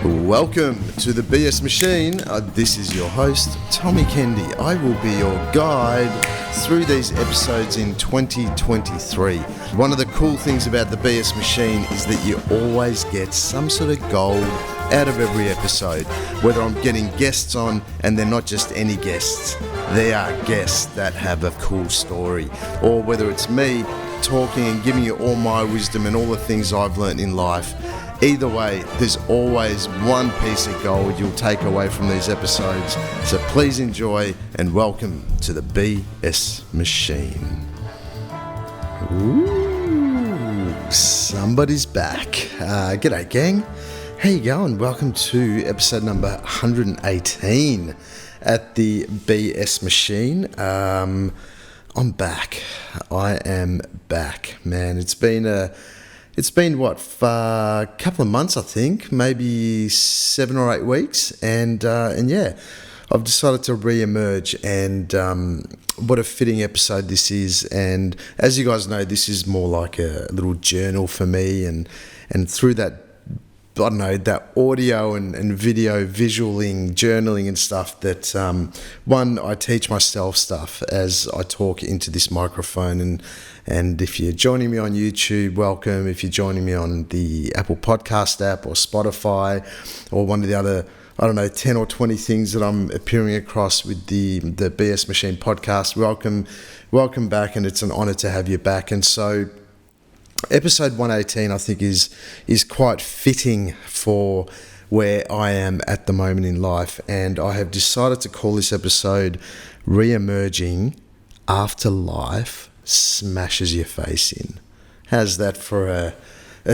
Welcome to the BS Machine. This is your host, Tommy Kendi. I will be your guide through these episodes in 2023. One of the cool things about the BS Machine is that you always get some sort of gold out of every episode. Whether I'm getting guests on, and they're not just any guests, they are guests that have a cool story. Or whether it's me talking and giving you all my wisdom and all the things I've learned in life. Either way, there's always one piece of gold you'll take away from these episodes. So please enjoy and welcome to the BS Machine. Ooh, somebody's back. G'day, gang. How you going? Welcome to episode number 118 at the BS Machine. I'm back. I am back, man. It's been a couple of months, I think, maybe 7 or 8 weeks, and yeah, I've decided to re-emerge, and what a fitting episode this is. And as you guys know, this is more like a little journal for me, and through that, I don't know, that audio and video visualing, journaling and stuff that, I teach myself stuff as I talk into this microphone. And if you're joining me on YouTube, welcome. If you're joining me on the Apple Podcast app or Spotify or one of the other, 10 or 20 things that I'm appearing across with the BS Machine podcast, welcome back. And it's an honor to have you back. And so episode 118, I think, is quite fitting for where I am at the moment in life. And I have decided to call this episode Re-emerging After Life Smashes Your Face In. How's that for a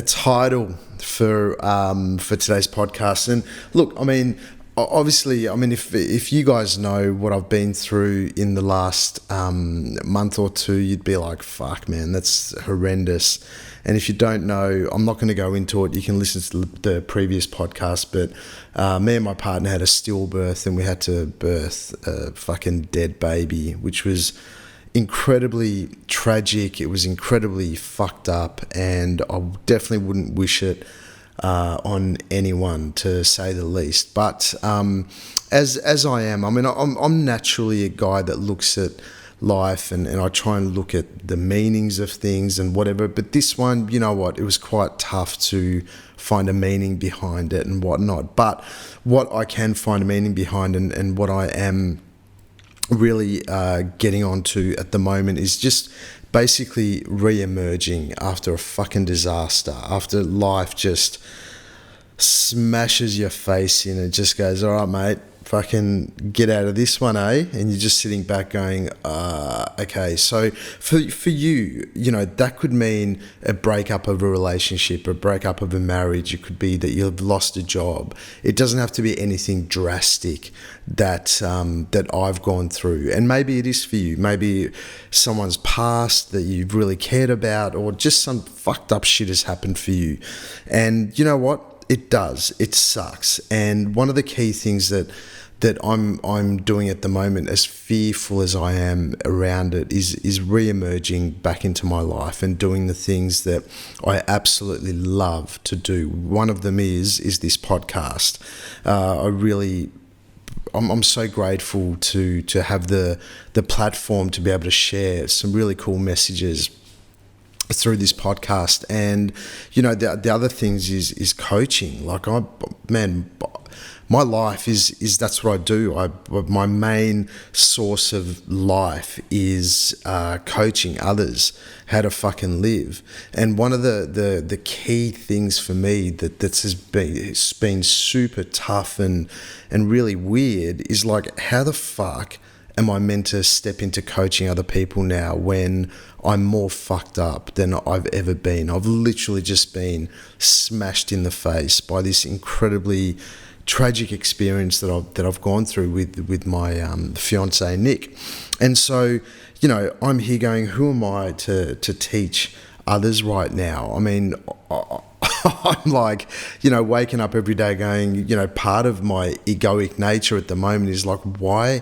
title for today's podcast? And look, obviously, if you guys know what I've been through in the last month or two, you'd be like, fuck, man, that's horrendous. And if you don't know, I'm not going to go into it. You can listen to the previous podcast, but me and my partner had a stillbirth, and we had to birth a fucking dead baby, which was incredibly tragic. It was incredibly fucked up, and I definitely wouldn't wish it on anyone, to say the least. But as I am, I'm naturally a guy that looks at life and I try and look at the meanings of things and whatever. But this one, you know what, it was quite tough to find a meaning behind it and whatnot. But what I can find a meaning behind, and what I am really getting onto at the moment, is just basically re-emerging after a fucking disaster, after life just smashes your face in and just goes, all right, mate, fucking get out of this one, eh? And you're just sitting back going, okay. So for you, that could mean a breakup of a relationship, a breakup of a marriage. It could be that you've lost a job. It doesn't have to be anything drastic that I've gone through. And maybe it is for you. Maybe someone's passed that you've really cared about, or just some fucked up shit has happened for you. And you know what? It does. It sucks. And one of the key things that I'm doing at the moment, as fearful as I am around it, is re-emerging back into my life and doing the things that I absolutely love to do. One of them is this podcast. I'm so grateful to have the platform to be able to share some really cool messages through this podcast. And the other things is coaching. Like, my life is that's what I do. My main source of life is coaching others how to fucking live. And one of the key things for me that's been super tough and really weird is, like, how the fuck am I meant to step into coaching other people now when I'm more fucked up than I've ever been? I've literally just been smashed in the face by this incredibly tragic experience that I've gone through with my fiance Nick. And so, I'm here going, who am I to teach others right now? I'm like, waking up every day going, part of my egoic nature at the moment is like, why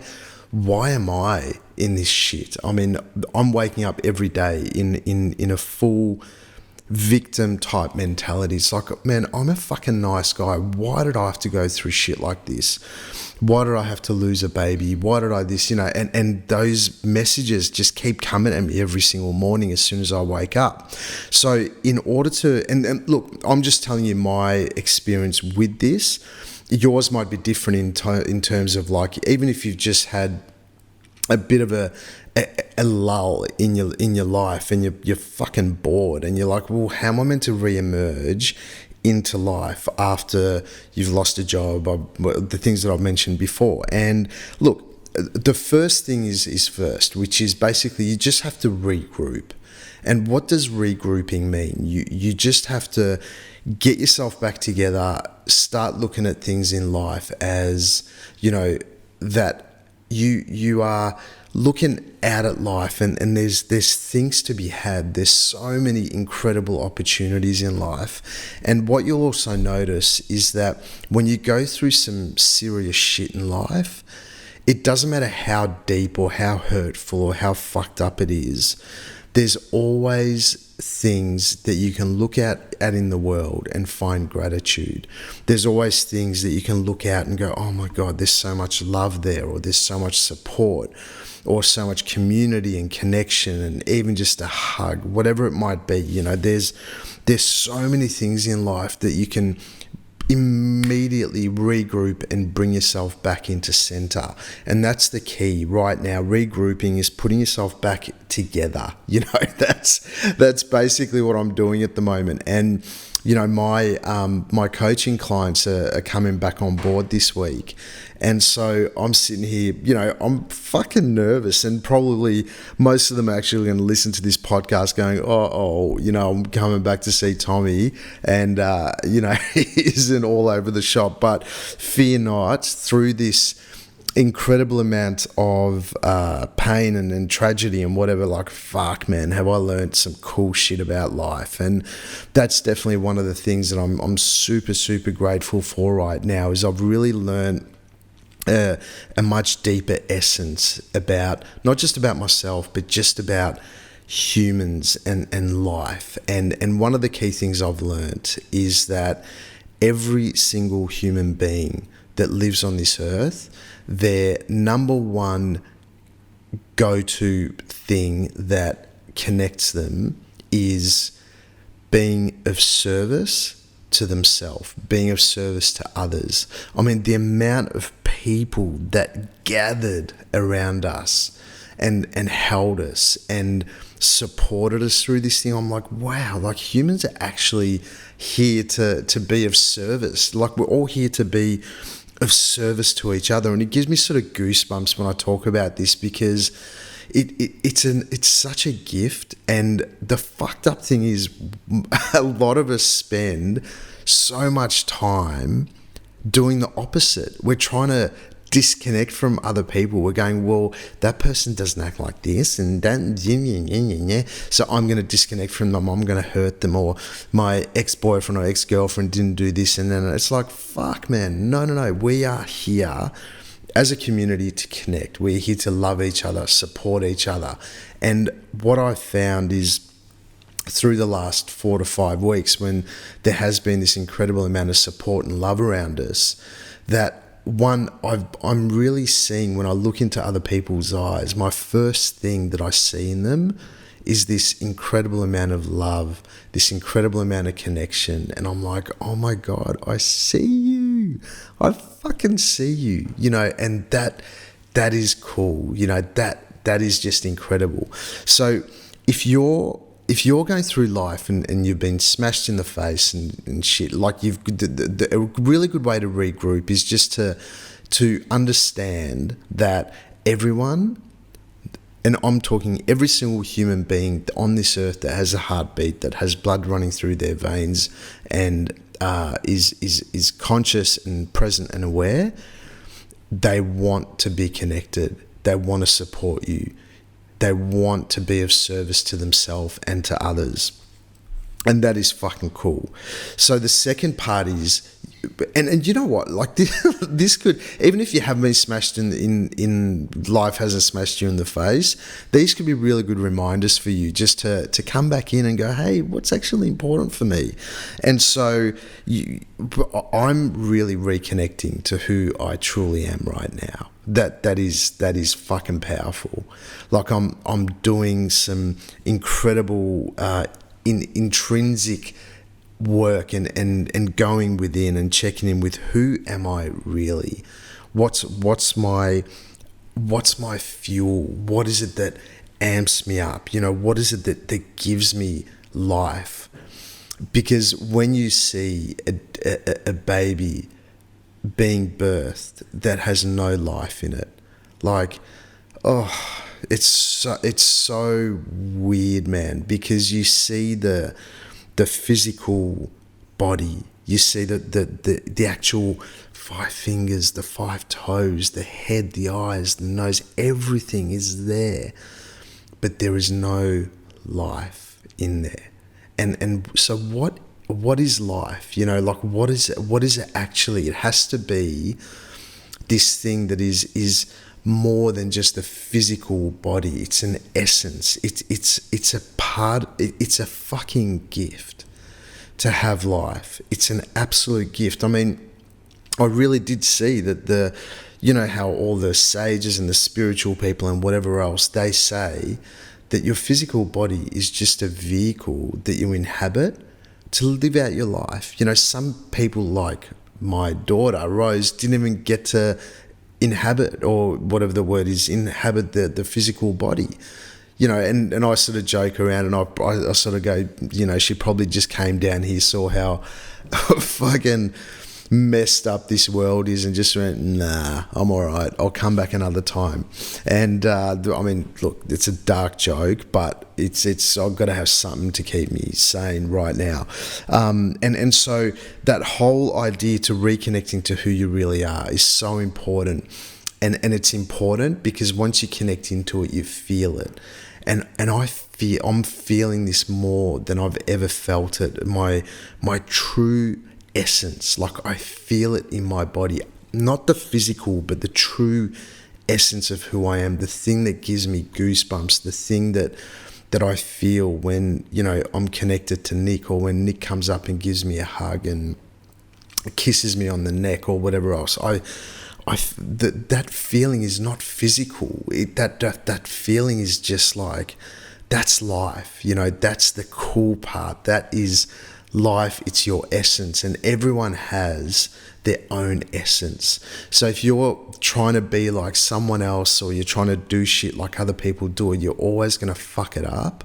am I in this shit? I'm waking up every day in a full victim type mentality. It's like, man, I'm a fucking nice guy. Why did I have to go through shit like this? Why did I have to lose a baby? Why did I this, and those messages just keep coming at me every single morning as soon as I wake up. So in order to, and look, I'm just telling you my experience with this. Yours might be different in terms of, like, even if you've just had a bit of a lull in your life and you're fucking bored and you're like, well, how am I meant to re-emerge into life after you've lost a job, or the things that I've mentioned before? And look, the first thing is first, which is basically you just have to regroup. And what does regrouping mean? You just have to get yourself back together, start looking at things in life as, that you are looking out at life, and there's things to be had. There's so many incredible opportunities in life. And what you'll also notice is that when you go through some serious shit in life, it doesn't matter how deep or how hurtful or how fucked up it is, there's always things that you can look at in the world and find gratitude. There's always things that you can look at and go, oh my God, there's so much love there, or there's so much support, or so much community and connection, and even just a hug, whatever it might be. There's so many things in life that you can immediately regroup and bring yourself back into center. And that's the key right now. Regrouping is putting yourself back together. That's basically what I'm doing at the moment. And my coaching clients are coming back on board this week. And so I'm sitting here, I'm fucking nervous, and probably most of them are actually going to listen to this podcast going, I'm coming back to see Tommy, and, he isn't all over the shop. But fear not, through this incredible amount of pain and tragedy and whatever, like, fuck, man, have I learned some cool shit about life. And that's definitely one of the things that I'm super, super grateful for right now, is I've really learned a much deeper essence about, not just about myself, but just about humans and life. And one of the key things I've learned is that every single human being that lives on this earth, their number one go-to thing that connects them is being of service to themselves, being of service to others. I mean, the amount of people that gathered around us and held us and supported us through this thing, I'm like, wow, like, humans are actually here to be of service. Like, we're all here to be of service to each other. And it gives me sort of goosebumps when I talk about this, because it's such a gift. And the fucked up thing is, a lot of us spend so much time doing the opposite. We're trying to disconnect from other people. We're going, well, that person doesn't act like this, and that, so I'm going to disconnect from them. I'm going to hurt them, or my ex-boyfriend or ex-girlfriend didn't do this. And then it's like, fuck, man, no. We are here as a community to connect. We're here to love each other, support each other. And what I've found is, through the last 4 to 5 weeks, when there has been this incredible amount of support and love around us, that I'm really seeing, when I look into other people's eyes, my first thing that I see in them is this incredible amount of love, this incredible amount of connection. And I'm like, oh my God, I see you. I fucking see you, and that is cool. That is just incredible. So if you're going through life and you've been smashed in the face and shit, like, a really good way to regroup is just to understand that everyone, and I'm talking every single human being on this earth that has a heartbeat, that has blood running through their veins, and is conscious and present and aware, they want to be connected. They want to support you. They want to be of service to themselves and to others. And that is fucking cool. So the second part is, and you know what, like this could, even if you haven't been smashed in life hasn't smashed you in the face, these could be really good reminders for you just to come back in and go, hey, what's actually important for me? And so I'm really reconnecting to who I truly am right now. That is fucking powerful. Like I'm doing some incredible intrinsic work and going within and checking in with who am I really? What's my fuel? What is it that amps me up? You know, what is it that gives me life? Because when you see a baby being birthed that has no life in it, like, oh, it's so weird, man, because you see the physical body, you see the actual 5 fingers, the 5 toes, the head, the eyes, the nose, everything is there, but there is no life in there. And so what is life? You know, like what is it actually? It has to be this thing that is more than just a physical body. It's an essence. It's a part. It's a fucking gift to have life. It's an absolute gift. I mean, I really did see that you know how all the sages and the spiritual people and whatever else, they say that your physical body is just a vehicle that you inhabit to live out your life. You know, some people, like my daughter Rose, didn't even get to inhabit, or whatever the word is, inhabit the physical body. You know, and I sort of joke around, and I sort of go, you know, she probably just came down here, saw how fucking messed up this world is, and just went, nah, I'm all right, I'll come back another time. And I mean, look, it's a dark joke, but it's I've got to have something to keep me sane right now. And so that whole idea to reconnecting to who you really are is so important. And it's important because once you connect into it, you feel it. And I'm feeling this more than I've ever felt it. My true essence, like I feel it in my body, not the physical, but the true essence of who I am, the thing that gives me goosebumps, the thing that I feel when, you know, I'm connected to Nick, or when Nick comes up and gives me a hug and kisses me on the neck or whatever else. That feeling is not physical. That feeling is just like, that's life. You know, that's the cool part. That is life. It's your essence, and everyone has their own essence. So if you're trying to be like someone else, or you're trying to do shit like other people do it, you're always going to fuck it up,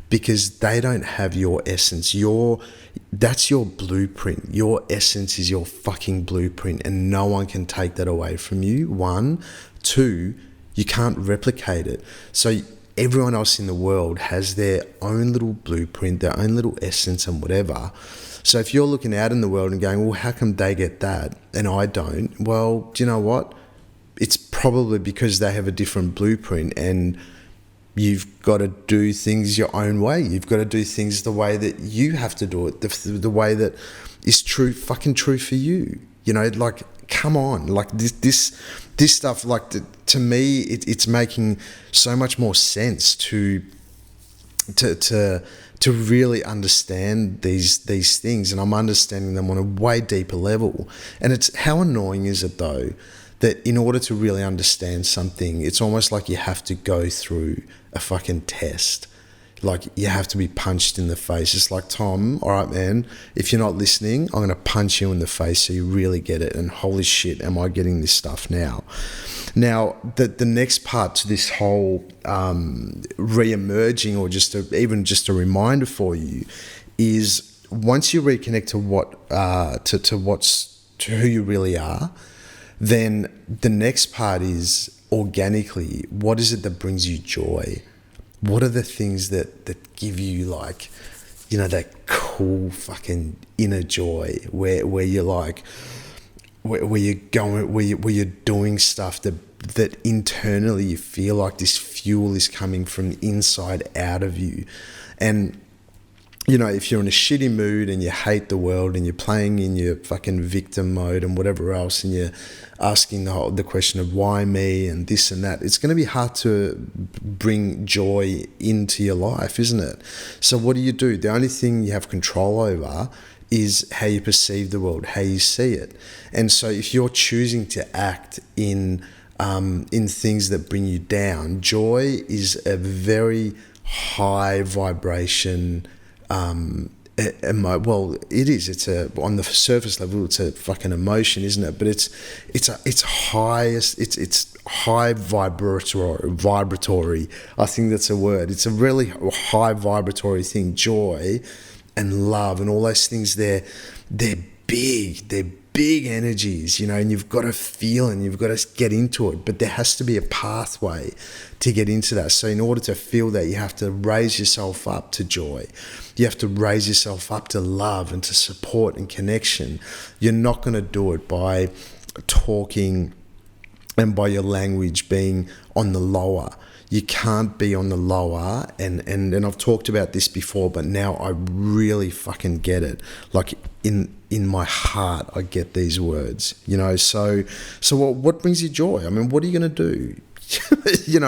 because they don't have your essence. That's your blueprint. Your essence is your fucking blueprint, and no one can take that away from you. 1, 2, you can't replicate it. So everyone else in the world has their own little blueprint, their own little essence and whatever. So if you're looking out in the world and going, well, how come they get that and I don't? Well, do you know what? It's probably because they have a different blueprint, and you've got to do things your own way. You've got to do things the way that you have to do it, the way that is fucking true for you. You know, like, come on, like this stuff, like to me, it's making so much more sense to really understand these things, and I'm understanding them on a way deeper level. And it's, how annoying is it though, that in order to really understand something, it's almost like you have to go through a fucking test. Like, you have to be punched in the face. It's like, Tom, all right, man, if you're not listening, I'm going to punch you in the face so you really get it. And holy shit, am I getting this stuff now? Now, the next part to this whole re-emerging, or even just a reminder for you, is once you reconnect to who you really are, then the next part is, organically, what is it that brings you joy? What are the things that give you, like, you know, that cool fucking inner joy where you're like, where you're going, where you're doing stuff that internally you feel like this fuel is coming from inside out of you. And if you're in a shitty mood and you hate the world and you're playing in your fucking victim mode and whatever else, and you're asking the question of why me and this and that, it's going to be hard to bring joy into your life, isn't it? So what do? The only thing you have control over is how you perceive the world, how you see it. And so if you're choosing to act in things that bring you down, joy is a very high vibration. It is. It's on the surface level, it's a fucking emotion, isn't it? But it's high vibratory. I think that's a word. It's a really high vibratory thing. Joy and love and all those things. They're big. They're big energies, and you've got to feel and you've got to get into it. But there has to be a pathway to get into that. So in order to feel that, you have to raise yourself up to joy. You have to raise yourself up to love and to support and connection. You're not going to do it by talking and by your language being on the lower. You can't be on the lower, and I've talked about this before, but now I really fucking get it. Like in my heart, I get these words, So what brings you joy? I mean, what are you going to do?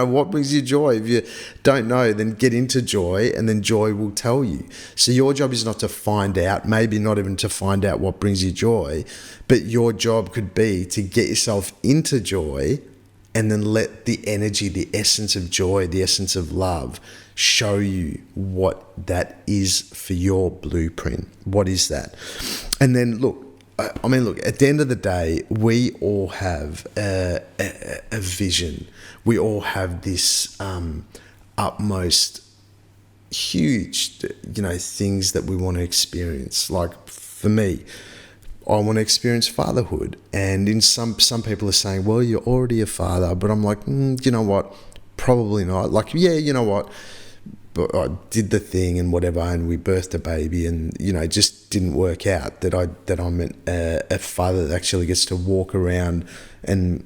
What brings you joy? If you don't know, then get into joy, and then joy will tell you. So your job is not to find out, maybe not even to find out what brings you joy, but your job could be to get yourself into joy, and then let the energy, the essence of joy, the essence of love show you what that is for your blueprint. What is that? And then look, at the end of the day, we all have a vision. We all have this utmost huge, things that we want to experience. Like for me, I want to experience fatherhood. And in some people are saying, well, you're already a father. But I'm like, you know what? Probably not. Like, yeah, you know what? But I did the thing and whatever, and we birthed a baby, and it just didn't work out that I'm a father that actually gets to walk around and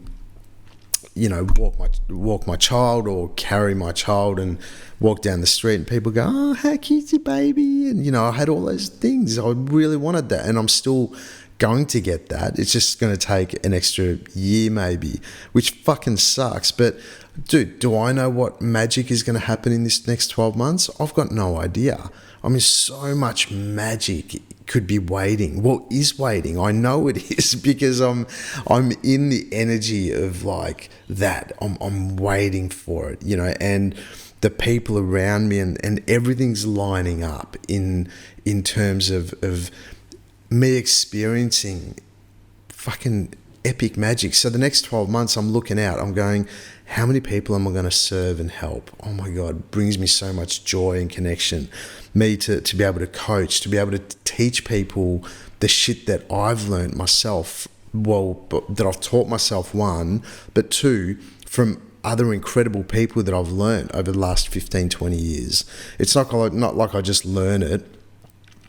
walk my child or carry my child and walk down the street, and people go, oh, how cute's your baby? And I had all those things. I really wanted that, and I'm still going to get that. It's just going to take an extra year maybe, which fucking sucks. But dude, do I know what magic is going to happen in this next 12 months? I've got no idea. I mean, so much magic could be waiting. Well, is waiting. I know it is, because I'm in the energy of like that. I'm waiting for it, and the people around me and everything's lining up in terms of me experiencing fucking epic magic. So the next 12 months, I'm looking out, I'm going, how many people am I going to serve and help? Oh my God, it brings me so much joy and connection. Me to be able to coach, to be able to teach people the shit that I've learned myself, that I've taught myself, one, but two, from other incredible people that I've learned over the last 15, 20 years. It's not like I just learn it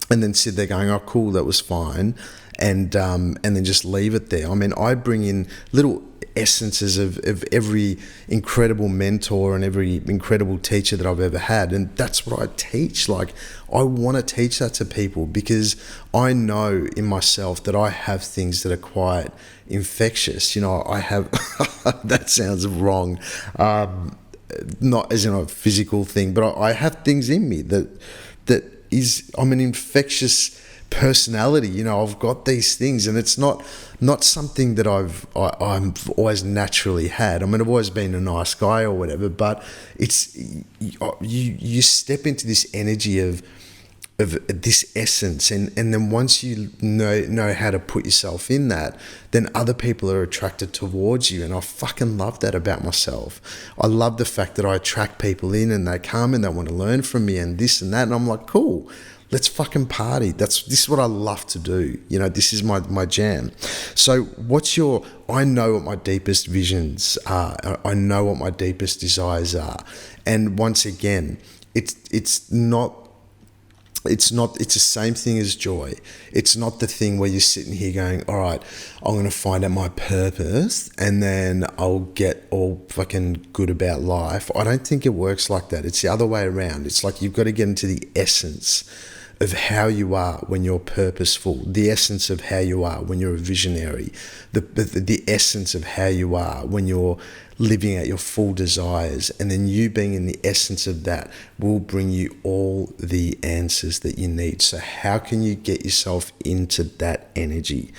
and then sit there going, oh, cool, that was fine, and then just leave it there. I mean, I bring in little essences of every incredible mentor and every incredible teacher that I've ever had, and that's what I teach. Like, I want to teach that to people, because I know in myself that I have things that are quite infectious. I have that sounds wrong, not as in a physical thing, but I have things in me that I'm an infectious personality. I've got these things, and it's not something that I've always naturally had. I mean, I've always been a nice guy or whatever, but it's you step into this energy of this essence, and then once you know how to put yourself in that, then other people are attracted towards you. And I fucking love that about myself. I love the fact that I attract people in, and they come and they want to learn from me and this and that, and I'm like, cool, let's fucking party. This is what I love to do. This is my jam. So I know what my deepest visions are. I know what my deepest desires are. And once again, it's the same thing as joy. It's not the thing where you're sitting here going, all right, I'm going to find out my purpose and then I'll get all fucking good about life. I don't think it works like that. It's the other way around. It's like you've got to get into the essence of how you are when you're purposeful, the essence of how you are when you're a visionary, the essence of how you are when you're living out your full desires, and then you being in the essence of that will bring you all the answers that you need. So how can you get yourself into that energy?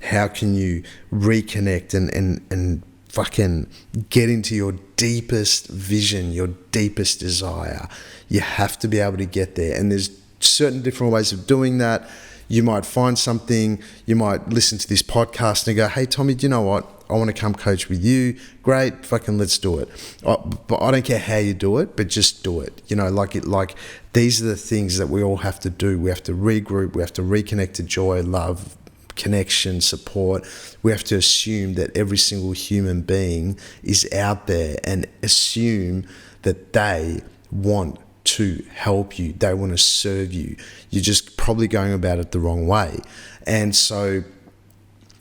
How can you reconnect and fucking get into your deepest vision, your deepest desire? You have to be able to get there. And there's certain different ways of doing that. You might find something, you might listen to this podcast and go, hey, Tommy, do you know what? I want to come coach with you. Great, fucking let's do it. But I don't care how you do it, but just do it. You know, like these are the things that we all have to do. We have to regroup. We have to reconnect to joy, love, connection, support. We have to assume that every single human being is out there and assume that they want to help you. They want to serve you. You're just probably going about it the wrong way. And so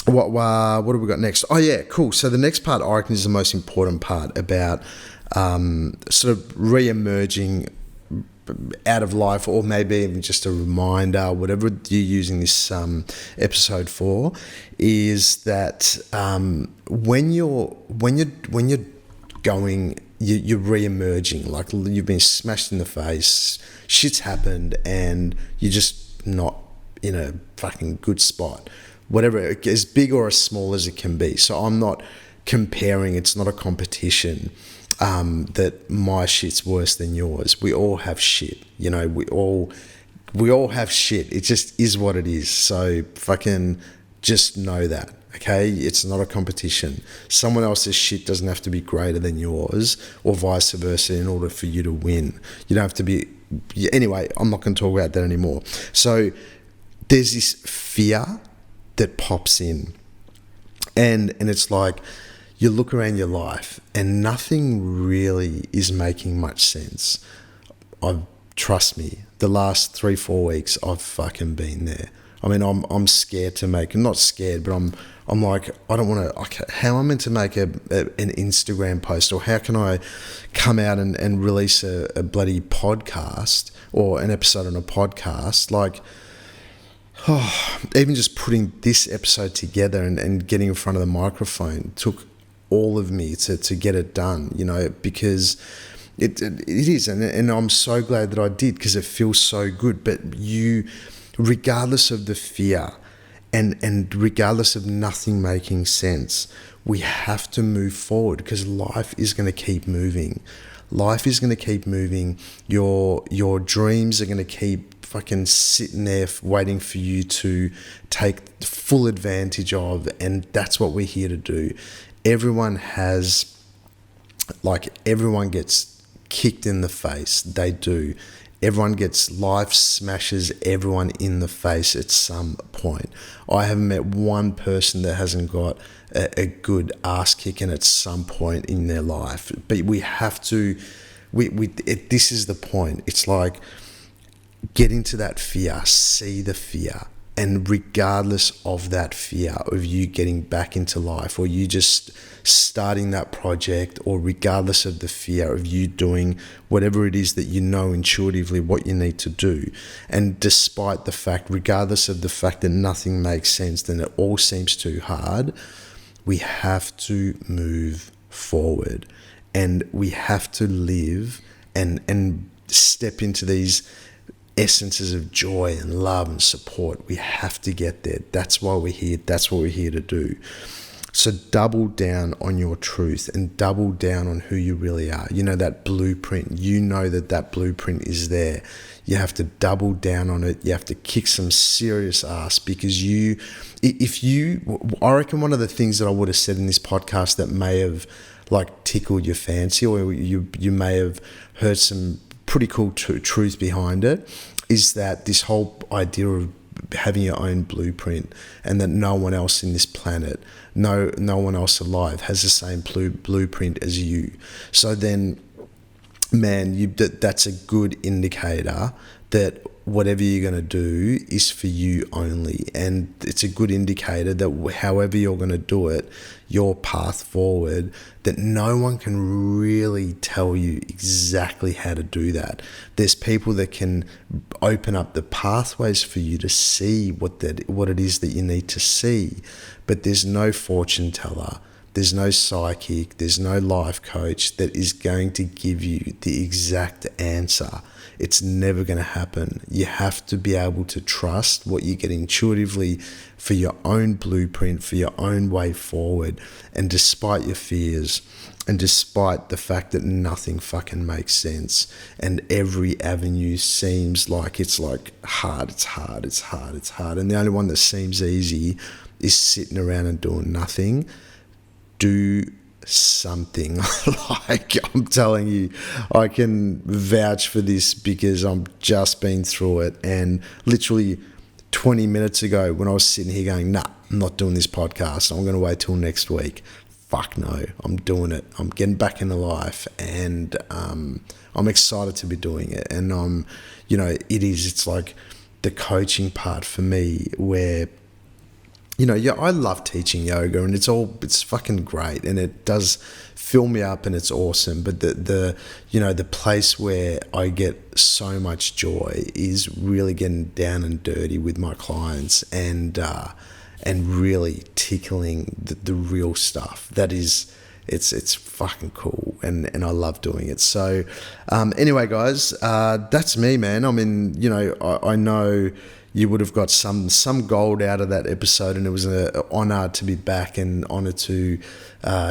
what have we got next? Oh yeah, cool. So the next part, I reckon, is the most important part about sort of re-emerging out of life, or maybe even just a reminder, whatever you're using this episode for, is that when you're going, you're re-emerging, like you've been smashed in the face, shit's happened, and you're just not in a fucking good spot, whatever, as big or as small as it can be. So I'm not comparing, it's not a competition. That my shit's worse than yours. We all have shit, you know. We all have shit. It just is what it is. So fucking just know that, okay? It's not a competition. Someone else's shit doesn't have to be greater than yours, or vice versa, in order for you to win. You don't have to be. Anyway, I'm not going to talk about that anymore. So there's this fear that pops in, and it's like, you look around your life and nothing really is making much sense. Trust me, the last 3-4 weeks I've fucking been there. I mean, I'm scared to make, not scared, but I'm like, I don't want to, how am I meant to make an Instagram post, or how can I come out and release a bloody podcast or an episode on a podcast? Like, even just putting this episode together and getting in front of the microphone took all of me to get it done, you know, because it is, and I'm so glad that I did, because it feels so good. But you, regardless of the fear and regardless of nothing making sense, we have to move forward, because life is going to keep moving. Life is going to keep moving. Your dreams are going to keep fucking sitting there waiting for you to take full advantage of, and that's what we're here to do. Everyone gets kicked in the face. They do. Everyone gets, life smashes everyone in the face at some point. I haven't met one person that hasn't got a good ass kicking at some point in their life. But we have to, this is the point. It's like, get into that fear, see the fear. And regardless of that fear of you getting back into life, or you just starting that project, or regardless of the fear of you doing whatever it is that you know intuitively what you need to do, and despite the fact, regardless of the fact that nothing makes sense, then it all seems too hard, we have to move forward, and we have to live and step into these essences of joy and love and support. We have to get there. That's why we're here. That's what we're here to do. So double down on your truth and double down on who you really are. You know, that blueprint. You know that blueprint is there. You have to double down on it. You have to kick some serious ass, because I reckon one of the things that I would have said in this podcast that may have like tickled your fancy, or you may have heard some pretty cool truth behind it, is that this whole idea of having your own blueprint, and that no one else in this planet, no one else alive has the same blueprint as you. So then, man, that's a good indicator that whatever you're going to do is for you only. And it's a good indicator that however you're going to do it, your path forward, that no one can really tell you exactly how to do that. There's people that can open up the pathways for you to see what it is that you need to see. But there's no fortune teller. There's no psychic, there's no life coach that is going to give you the exact answer. It's never going to happen. You have to be able to trust what you get intuitively for your own blueprint, for your own way forward. And despite your fears, and despite the fact that nothing fucking makes sense, and every avenue seems like it's like hard, and the only one that seems easy is sitting around and doing nothing. Do something. Like, I'm telling you, I can vouch for this because I've just been through it. And literally 20 minutes ago, when I was sitting here going, nah, I'm not doing this podcast, I'm going to wait till next week. Fuck no, I'm doing it. I'm getting back into life, and I'm excited to be doing it. And it's like the coaching part for me where, I love teaching yoga, and it's fucking great, and it does fill me up, and it's awesome. But the place where I get so much joy is really getting down and dirty with my clients, and really tickling the real stuff. That is, it's fucking cool, and I love doing it. So anyway, guys, that's me, man. I mean, I know you would have got some gold out of that episode, and it was an honor to be back, and honor to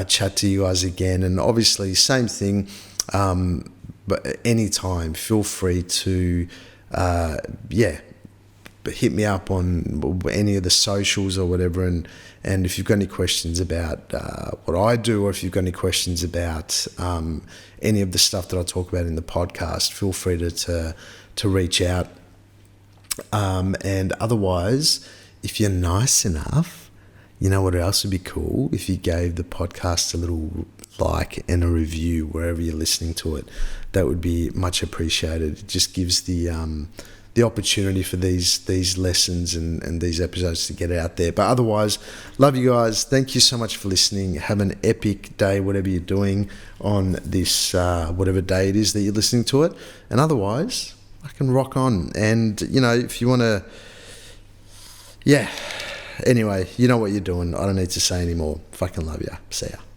chat to you guys again. And obviously, same thing, but anytime, feel free to hit me up on any of the socials or whatever, and if you've got any questions about what I do, or if you've got any questions about any of the stuff that I talk about in the podcast, feel free to reach out. And otherwise, if you're nice enough, you know what else would be cool? If you gave the podcast a little like and a review wherever you're listening to it. That would be much appreciated. It just gives the opportunity for these lessons and these episodes to get out there. But otherwise, love you guys. Thank you so much for listening. Have an epic day, whatever you're doing on this, whatever day it is that you're listening to it. And otherwise, I can rock on. And, if you want to, anyway, you know what you're doing. I don't need to say anymore. Fucking love ya. See ya.